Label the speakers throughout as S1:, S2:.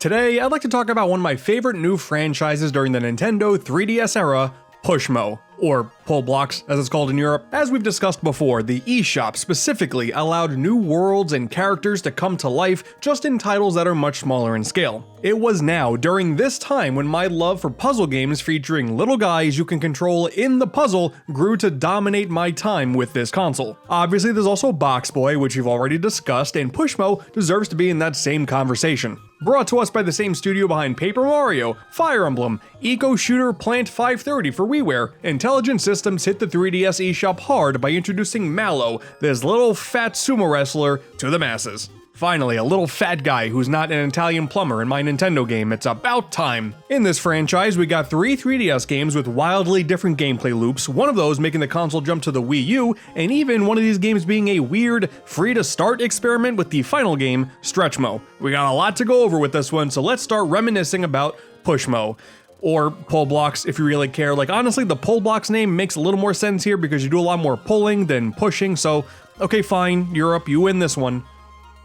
S1: Today, I'd like to talk about one of my favorite new franchises during the Nintendo 3DS era, Pushmo, or Pull Blocks as it's called in Europe. As we've discussed before, the eShop specifically allowed new worlds and characters to come to life just in titles that are much smaller in scale. It was now, during this time, when my love for puzzle games featuring little guys you can control in the puzzle grew to dominate my time with this console. Obviously, there's also Box Boy, which we've already discussed, and Pushmo deserves to be in that same conversation. Brought to us by the same studio behind Paper Mario, Fire Emblem, Eco Shooter Plant 530 for WiiWare, Intelligent Systems hit the 3DS eShop hard by introducing Mallo, this little fat sumo wrestler, to the masses. Finally, a little fat guy who's not an Italian plumber in my Nintendo game. It's about time. In this franchise, we got 3 3DS games with wildly different gameplay loops, one of those making the console jump to the Wii U, and even one of these games being a weird, free-to-start experiment with the final game, Stretchmo. We got a lot to go over with this one, so let's start reminiscing about Pushmo. Or Pull Blocks if you really care. Like, honestly, the Pull Blocks name makes a little more sense here because you do a lot more pulling than pushing, so okay, fine, Europe, you win this one.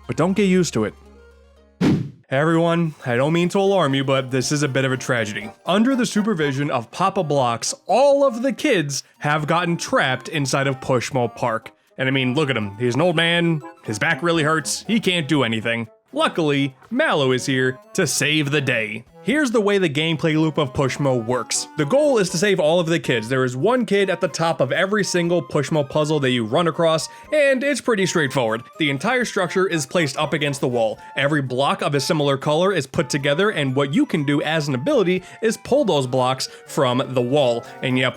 S1: But don't get used to it. Hey everyone, I don't mean to alarm you, but this is a bit of a tragedy. Under the supervision of Papa Blocks, all of the kids have gotten trapped inside of Pushmo Park. And I mean, look at him. He's an old man, his back really hurts, he can't do anything. Luckily, Mallo is here to save the day. Here's the way the gameplay loop of Pushmo works. The goal is to save all of the kids. There is one kid at the top of every single Pushmo puzzle that you run across, and it's pretty straightforward. The entire structure is placed up against the wall. Every block of a similar color is put together, and what you can do as an ability is pull those blocks from the wall. And yeah,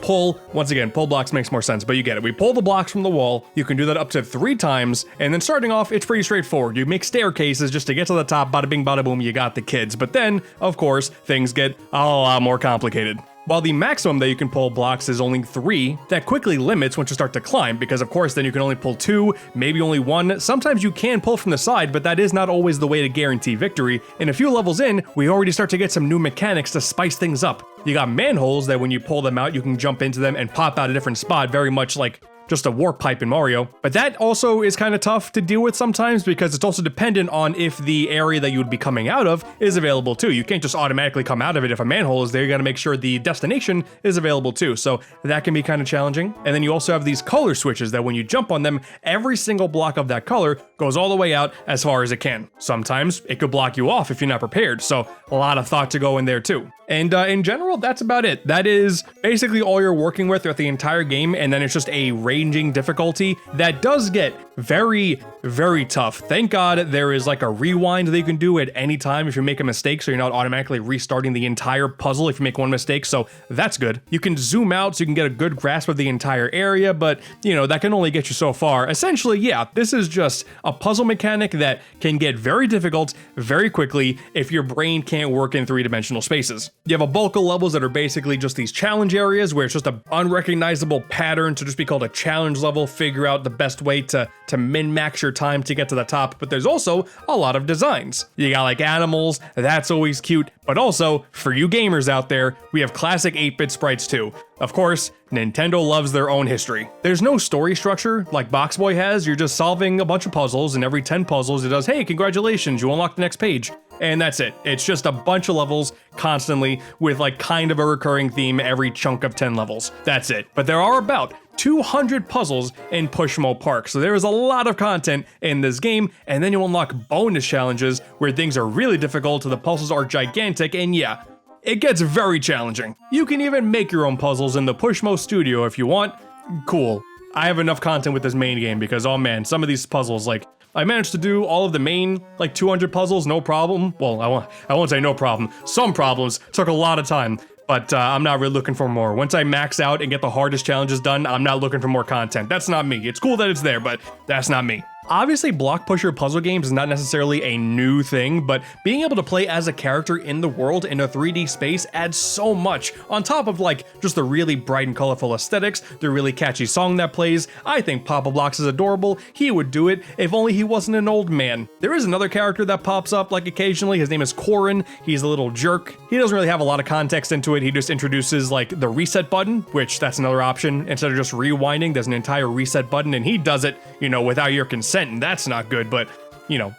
S1: once again, pull blocks makes more sense, but you get it. We pull the blocks from the wall. You can do that up to 3 times, and then starting off, it's pretty straightforward. You make staircases just to get to the top, bada bing, bada boom, you got the kids. But then, of course, things get a lot more complicated. While the maximum that you can pull blocks is only 3, that quickly limits once you start to climb, because of course then you can only pull 2, maybe only 1. Sometimes you can pull from the side, but that is not always the way to guarantee victory. And a few levels in, we already start to get some new mechanics to spice things up. You got manholes that when you pull them out, you can jump into them and pop out a different spot, very much like just a warp pipe in Mario. But that also is kind of tough to deal with sometimes because it's also dependent on if the area that you would be coming out of is available too. You can't just automatically come out of it if a manhole is there. You gotta make sure the destination is available too. So that can be kind of challenging. And then you also have these color switches that when you jump on them, every single block of that color goes all the way out as far as it can. Sometimes it could block you off if you're not prepared. So a lot of thought to go in there too. And in general, that's about it. That is basically all you're working with throughout the entire game, and then it's just a ranging difficulty that does get very, very tough. Thank God there is like a rewind that you can do at any time if you make a mistake, so you're not automatically restarting the entire puzzle if you make one mistake, so that's good. You can zoom out so you can get a good grasp of the entire area, but you know, that can only get you so far. Essentially, yeah, this is just a puzzle mechanic that can get very difficult very quickly if your brain can't work in 3-dimensional spaces. You have a bulk of levels that are basically just these challenge areas where it's just an unrecognizable pattern to just be called a challenge level, figure out the best way to min-max your time to get to the top, but there's also a lot of designs. You got like animals, that's always cute, but also, for you gamers out there, we have classic 8-bit sprites too. Of course, Nintendo loves their own history. There's no story structure like Box Boy has, you're just solving a bunch of puzzles, and every 10 puzzles it does, hey, congratulations, you unlocked the next page. And that's it. It's just a bunch of levels constantly with like kind of a recurring theme every chunk of 10 levels. That's it. But there are about 200 puzzles in Pushmo Park, so there is a lot of content in this game, and then you unlock bonus challenges where things are really difficult, the puzzles are gigantic, and yeah, it gets very challenging. You can even make your own puzzles in the Pushmo studio if you want. Cool. I have enough content with this main game because, oh man, some of these puzzles, like, I managed to do all of the main, like, 200 puzzles, no problem. Well, I won't say no problem. Some problems took a lot of time, but I'm not really looking for more. Once I max out and get the hardest challenges done, I'm not looking for more content. That's not me. It's cool that it's there, but that's not me. Obviously, block pusher puzzle games is not necessarily a new thing, but being able to play as a character in the world in a 3D space adds so much. On top of like just the really bright and colorful aesthetics, the really catchy song that plays, I think Papa Blocks is adorable. He would do it if only he wasn't an old man. There is another character that pops up like occasionally. His name is Corin. He's a little jerk. He doesn't really have a lot of context into it. He just introduces like the reset button, which that's another option. Instead of just rewinding, there's an entire reset button, and he does it, you know, without your consent, and that's not good, but, you know,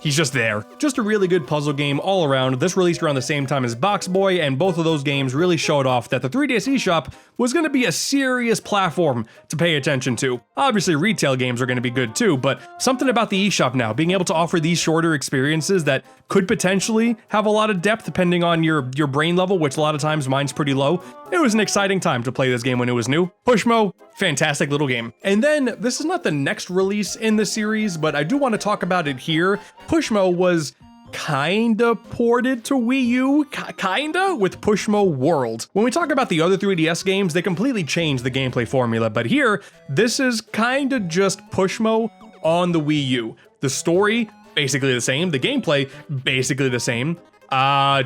S1: he's just there. Just a really good puzzle game all around. This released around the same time as Box Boy, and both of those games really showed off that the 3DS eShop was going to be a serious platform to pay attention to. Obviously, retail games are going to be good too, but something about the eShop now, being able to offer these shorter experiences that could potentially have a lot of depth depending on your brain level, which a lot of times mine's pretty low. It was an exciting time to play this game when it was new. Pushmo, fantastic little game. And then, this is not the next release in the series, but I do want to talk about it here. Pushmo was kinda ported to Wii U, kinda, with Pushmo World. When we talk about the other 3DS games, they completely changed the gameplay formula, but here, this is kinda just Pushmo on the Wii U. The story, basically the same, the gameplay, basically the same,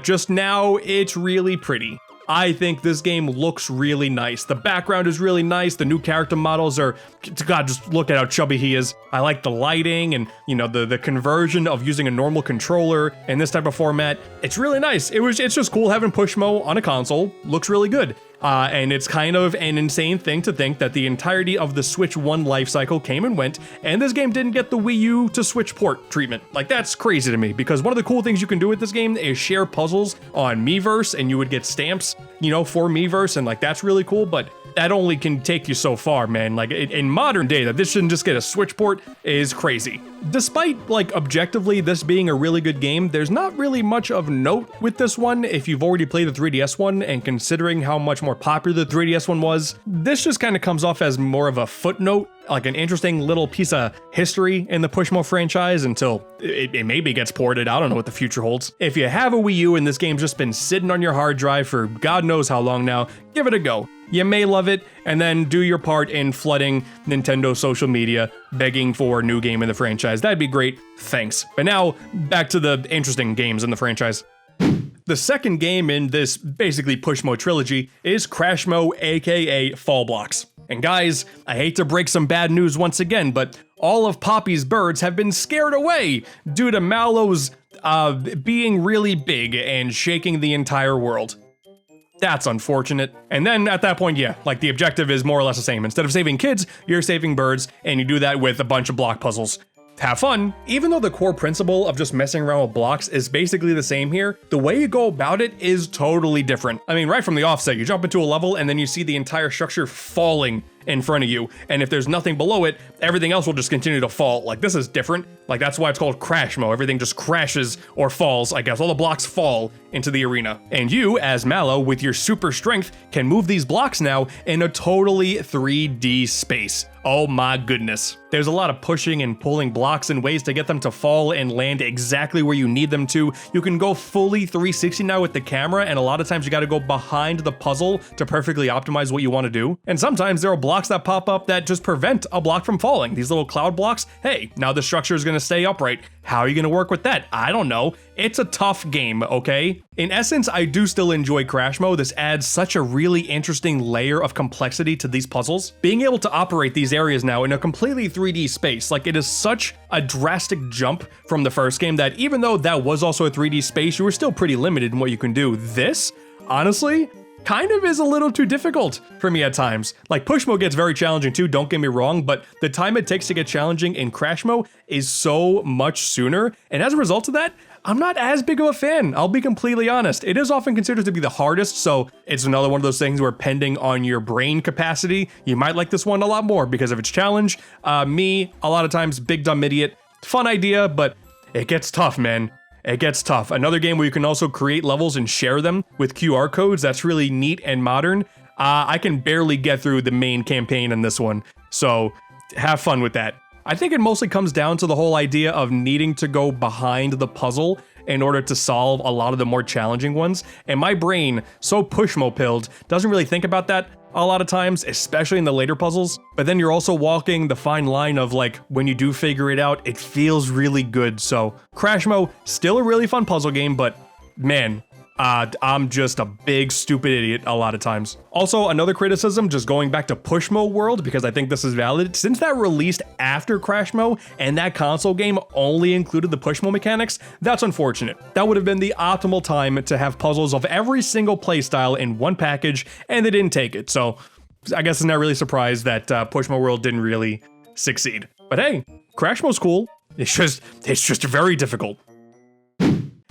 S1: just now it's really pretty. I think this game looks really nice. The background is really nice. The new character models are, God, just look at how chubby he is. I like the lighting and, you know, the conversion of using a normal controller in this type of format. It's really nice. It's just cool having Pushmo on a console. Looks really good. And it's kind of an insane thing to think that the entirety of the Switch 1 lifecycle came and went, and this game didn't get the Wii U to Switch port treatment. Like, that's crazy to me, because one of the cool things you can do with this game is share puzzles on Miiverse, and you would get stamps, you know, for Miiverse, and like, that's really cool, but that only can take you so far, man. Like, in modern day, that this shouldn't just get a Switch port is crazy. Despite, like, objectively this being a really good game, there's not really much of note with this one if you've already played the 3DS one, and considering how much more popular the 3DS one was, this just kind of comes off as more of a footnote, like an interesting little piece of history in the Pushmo franchise until it maybe gets ported. I don't know what the future holds. If you have a Wii U and this game's just been sitting on your hard drive for God knows how long now, give it a go. You may love it, and then do your part in flooding Nintendo social media, begging for a new game in the franchise. That'd be great. Thanks. But now, back to the interesting games in the franchise. The second game in this basically Pushmo trilogy is Crashmo, aka Fall Blocks. And guys, I hate to break some bad news once again, but all of Poppy's birds have been scared away due to Mallo's being really big and shaking the entire world. That's unfortunate. And then at that point, yeah, like the objective is more or less the same. Instead of saving kids, you're saving birds, and you do that with a bunch of block puzzles. Have fun. Even though the core principle of just messing around with blocks is basically the same here, the way you go about it is totally different. I mean, right from the offset, you jump into a level and then you see the entire structure falling in front of you, and if there's nothing below it, everything else will just continue to fall. Like, this is different. Like, that's why it's called Crashmo. Everything just crashes or falls, I guess. All the blocks fall into the arena. And you, as Mallo, with your super strength, can move these blocks now in a totally 3D space. Oh my goodness. There's a lot of pushing and pulling blocks and ways to get them to fall and land exactly where you need them to. You can go fully 360 now with the camera, and a lot of times you gotta go behind the puzzle to perfectly optimize what you want to do. And sometimes there are blocks that pop up that just prevent a block from falling. These little cloud blocks, hey, now the structure is gonna stay upright. How are you gonna work with that? I don't know. It's a tough game, okay? In essence, I do still enjoy Crashmo. This adds such a really interesting layer of complexity to these puzzles. Being able to operate these areas now in a completely 3D space, like, it is such a drastic jump from the first game that even though that was also a 3D space, you were still pretty limited in what you can do. This, honestly, kind of is a little too difficult for me at times. Like, Pushmo gets very challenging too, don't get me wrong, but the time it takes to get challenging in Crashmo is so much sooner, and as a result of that, I'm not as big of a fan, I'll be completely honest. It is often considered to be the hardest, so it's another one of those things where, pending on your brain capacity, you might like this one a lot more because of its challenge. Me, a lot of times, big dumb idiot. Fun idea, but it gets tough, man. It gets tough. Another game where you can also create levels and share them with QR codes, that's really neat and modern. I can barely get through the main campaign in this one, so have fun with that. I think it mostly comes down to the whole idea of needing to go behind the puzzle in order to solve a lot of the more challenging ones, and my brain, so Pushmo-pilled, doesn't really think about that a lot of times, especially in the later puzzles. But then you're also walking the fine line of, like, when you do figure it out, it feels really good. So Crashmo, still a really fun puzzle game, but man, I'm just a big stupid idiot a lot of times. Also, another criticism, just going back to Pushmo World, because I think this is valid, since that released after Crashmo and that console game only included the Pushmo mechanics, that's unfortunate. That would have been the optimal time to have puzzles of every single playstyle in one package, and they didn't take it, so I guess I'm not really surprised that Pushmo World didn't really succeed. But hey, Crashmo's cool. It's just very difficult.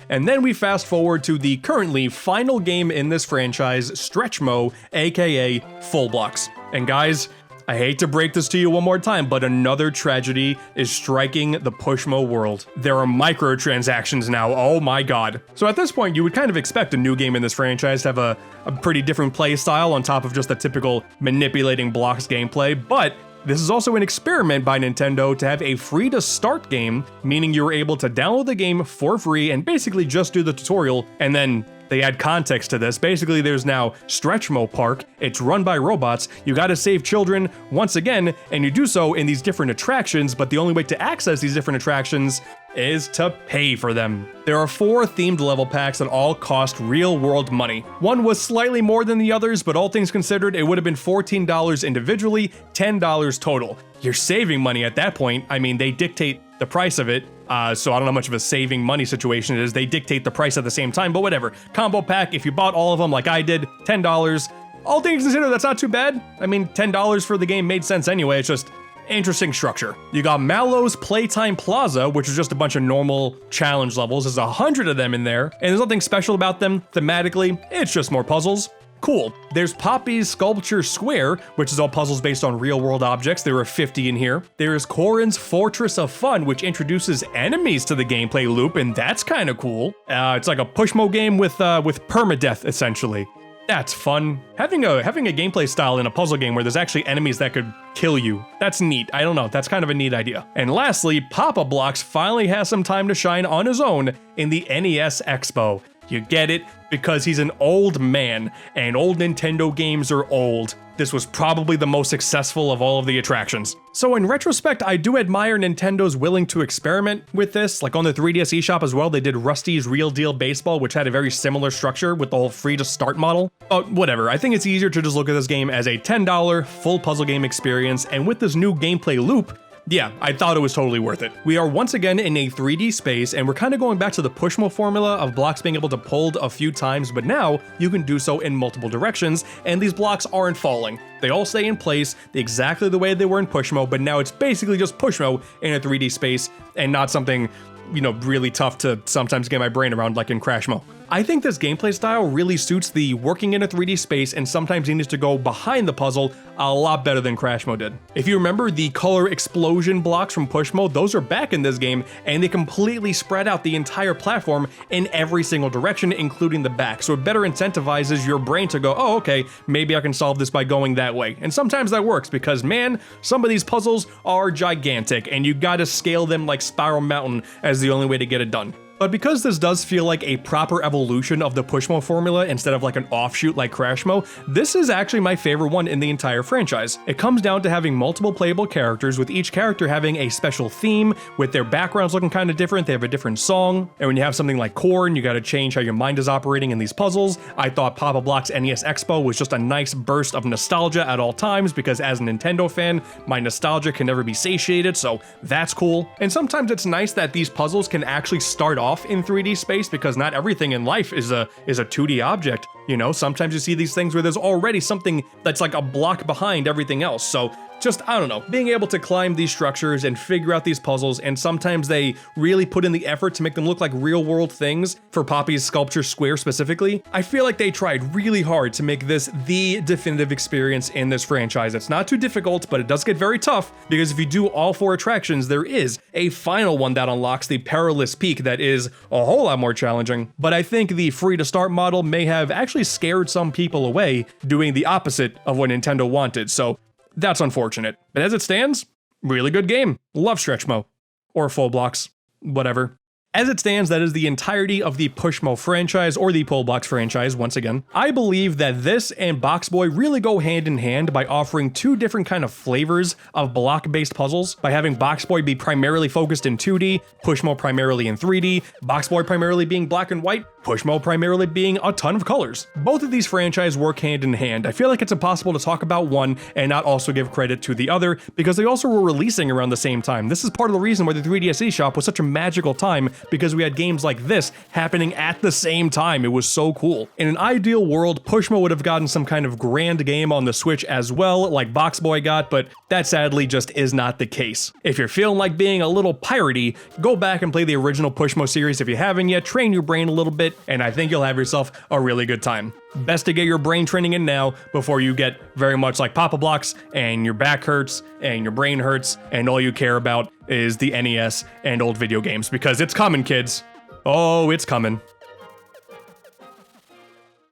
S1: And then we fast forward to the currently final game in this franchise, Stretchmo, aka Full Blocks. And guys, I hate to break this to you one more time, but another tragedy is striking the Pushmo world. There are microtransactions now, oh my god. So at this point, you would kind of expect a new game in this franchise to have a pretty different play style on top of just the typical manipulating blocks gameplay, but this is also an experiment by Nintendo to have a free-to-start game, meaning you were able to download the game for free and basically just do the tutorial, and then they add context to this. Basically, there's now Stretchmo Park. It's run by robots. You gotta save children once again, and you do so in these different attractions, but the only way to access these different attractions is to pay for them. There are 4 themed level packs that all cost real-world money. One was slightly more than the others, but all things considered, it would have been $14 individually, $10 total. You're saving money at that point. I mean, they dictate the price of it, so I don't know how much of a saving money situation it is. They dictate the price at the same time, but whatever. Combo pack, if you bought all of them like I did, $10. All things considered, that's not too bad. I mean, $10 for the game made sense anyway, it's just interesting structure. You got Mallo's Playtime Plaza, which is just a bunch of normal challenge levels. There's 100 of them in there, and there's nothing special about them thematically. It's just more puzzles. Cool. There's Poppy's Sculpture Square, which is all puzzles based on real-world objects. There are 50 in here. There is Corin's Fortress of Fun, which introduces enemies to the gameplay loop, and that's kind of cool. It's like a Pushmo game with permadeath, essentially. That's fun. Having a gameplay style in a puzzle game where there's actually enemies that could kill you. That's neat. I don't know. That's kind of a neat idea. And lastly, Papa Blocks finally has some time to shine on his own in the NES Expo. You get it? Because he's an old man, and old Nintendo games are old. This was probably the most successful of all of the attractions. So in retrospect, I do admire Nintendo's willing to experiment with this. Like on the 3DS eShop as well, they did Rusty's Real Deal Baseball, which had a very similar structure with the whole free-to-start model. But whatever, I think it's easier to just look at this game as a $10 full puzzle game experience, and with this new gameplay loop, yeah, I thought it was totally worth it. We are once again in a 3D space, and we're kind of going back to the Pushmo formula of blocks being able to pull a few times, but now you can do so in multiple directions, and these blocks aren't falling. They all stay in place exactly the way they were in Pushmo, but now it's basically just Pushmo in a 3D space, and not something, you know, really tough to sometimes get my brain around like in Crashmo. I think this gameplay style really suits the working in a 3D space and sometimes needs to go behind the puzzle a lot better than Crashmo did. If you remember the color explosion blocks from Pushmo, those are back in this game, and they completely spread out the entire platform in every single direction, including the back. So it better incentivizes your brain to go, oh, okay, maybe I can solve this by going that way. And sometimes that works because, man, some of these puzzles are gigantic, and you gotta scale them like Spiral Mountain as the only way to get it done. But because this does feel like a proper evolution of the Pushmo formula instead of like an offshoot like Crashmo, this is actually my favorite one in the entire franchise. It comes down to having multiple playable characters, with each character having a special theme, with their backgrounds looking kind of different. They have a different song, and when you have something like Corn, you gotta change how your mind is operating in these puzzles. I thought Papa Block's NES Expo was just a nice burst of nostalgia at all times, because as a Nintendo fan, my nostalgia can never be satiated, so that's cool. And sometimes it's nice that these puzzles can actually start off in 3D space, because not everything in life is a 2D object. You know, sometimes you see these things where there's already something that's like a block behind everything else. So just, I don't know, being able to climb these structures and figure out these puzzles, and sometimes they really put in the effort to make them look like real world things. For Poppy's Sculpture Square specifically, I feel like they tried really hard to make this the definitive experience in this franchise. It's not too difficult, but it does get very tough, because if you do all 4 attractions, there is a final one that unlocks the Perilous Peak that is a whole lot more challenging. But I think the free to start model may have actually scared some people away, doing the opposite of what Nintendo wanted. So that's unfortunate. But as it stands, really good game. Love Stretchmo. Or Full Blocks. Whatever. As it stands, that is the entirety of the Pushmo franchise, or the Pull Blocks franchise, once again. I believe that this and Box Boy really go hand in hand by offering 2 different kind of flavors of block-based puzzles, by having Box Boy be primarily focused in 2D, Pushmo primarily in 3D, Box Boy primarily being black and white, Pushmo primarily being a ton of colors. Both of these franchises work hand in hand. I feel like it's impossible to talk about one and not also give credit to the other, because they also were releasing around the same time. This is part of the reason why the 3DS eShop was such a magical time, because we had games like this happening at the same time. It was so cool. In an ideal world, Pushmo would have gotten some kind of grand game on the Switch as well, like Box Boy got, but that sadly just is not the case. If you're feeling like being a little piratey, go back and play the original Pushmo series if you haven't yet, train your brain a little bit, and I think you'll have yourself a really good time. Best to get your brain training in now before you get very much like Papa Blocks and your back hurts and your brain hurts and all you care about is the NES and old video games, because it's coming, kids. Oh, it's coming.